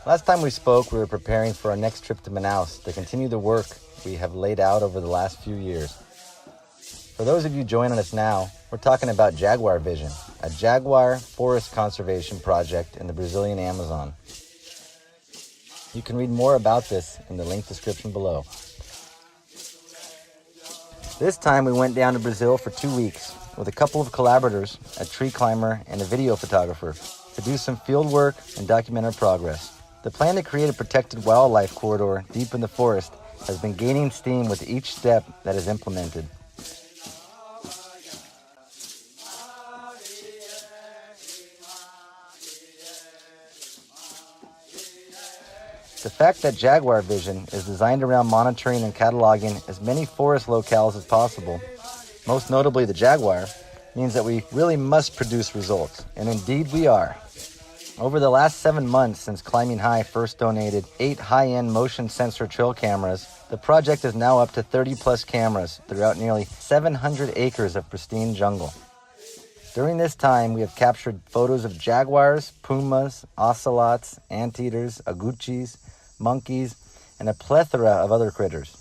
Last time we spoke, we were preparing for our next trip to Manaus to continue the work we have laid out over the last few years. For those of you joining us now, we're talking about Jaguar Vision, a jaguar forest conservation project in the Brazilian Amazon. You can read more about this in the link description below. This time we went down to Brazil for 2 weeks with a couple of collaborators, a tree climber and a video photographer, to do some field work and document our progress. The plan to create a protected wildlife corridor deep in the forest has been gaining steam with each step that is implemented. The fact that Jaguar Vision is designed around monitoring and cataloging as many forest locales as possible, most notably the jaguar, means that we really must produce results, and indeed we are. Over the last 7 months since Climbing High first donated 8 high-end motion sensor trail cameras, the project is now up to 30-plus cameras throughout nearly 700 acres of pristine jungle. During this time, we have captured photos of jaguars, pumas, ocelots, anteaters, aguchis, monkeys, and a plethora of other critters.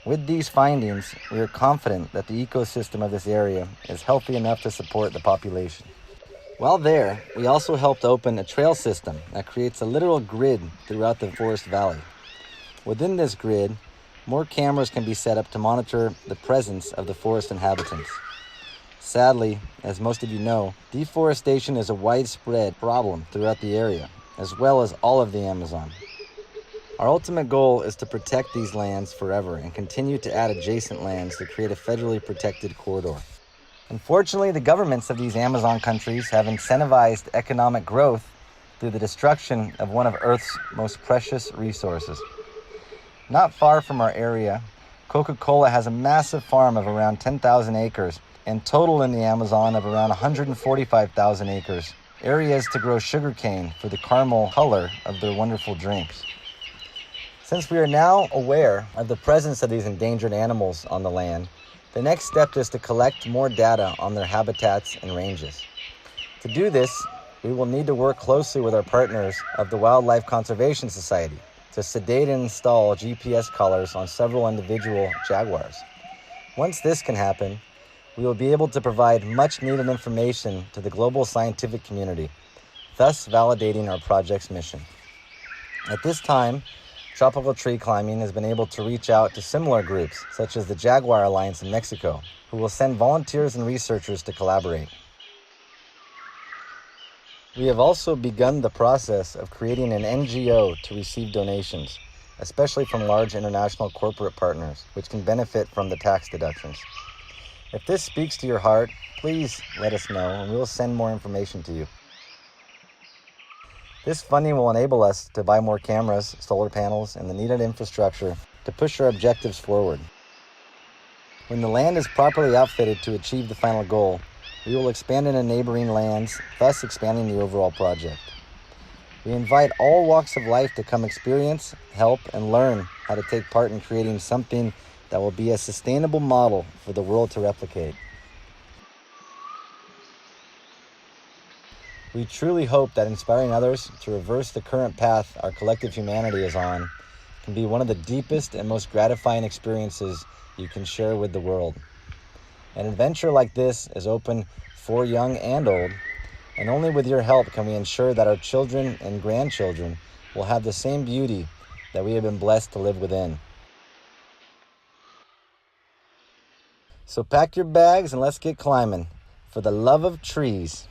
With these findings, we are confident that the ecosystem of this area is healthy enough to support the population. While there, we also helped open a trail system that creates a literal grid throughout the forest valley. Within this grid, more cameras can be set up to monitor the presence of the forest inhabitants. Sadly, as most of you know, deforestation is a widespread problem throughout the area, as well as all of the Amazon. Our ultimate goal is to protect these lands forever and continue to add adjacent lands to create a federally protected corridor. Unfortunately, the governments of these Amazon countries have incentivized economic growth through the destruction of one of Earth's most precious resources. Not far from our area, Coca-Cola has a massive farm of around 10,000 acres and total in the Amazon of around 145,000 acres, areas to grow sugarcane for the caramel color of their wonderful drinks. Since we are now aware of the presence of these endangered animals on the land, the next step is to collect more data on their habitats and ranges. To do this, we will need to work closely with our partners of the Wildlife Conservation Society to sedate and install GPS collars on several individual jaguars. Once this can happen, we will be able to provide much needed information to the global scientific community, thus validating our project's mission. At this time, tropical tree climbing has been able to reach out to similar groups, such as the Jaguar Alliance in Mexico, who will send volunteers and researchers to collaborate. We have also begun the process of creating an NGO to receive donations, especially from large international corporate partners, which can benefit from the tax deductions. If this speaks to your heart, please let us know and we will send more information to you. This funding will enable us to buy more cameras, solar panels, and the needed infrastructure to push our objectives forward. When the land is properly outfitted to achieve the final goal, we will expand into neighboring lands, thus expanding the overall project. We invite all walks of life to come experience, help, and learn how to take part in creating something that will be a sustainable model for the world to replicate. We truly hope that inspiring others to reverse the current path our collective humanity is on can be one of the deepest and most gratifying experiences you can share with the world. An adventure like this is open for young and old, and only with your help can we ensure that our children and grandchildren will have the same beauty that we have been blessed to live within. So pack your bags and let's get climbing for the love of trees.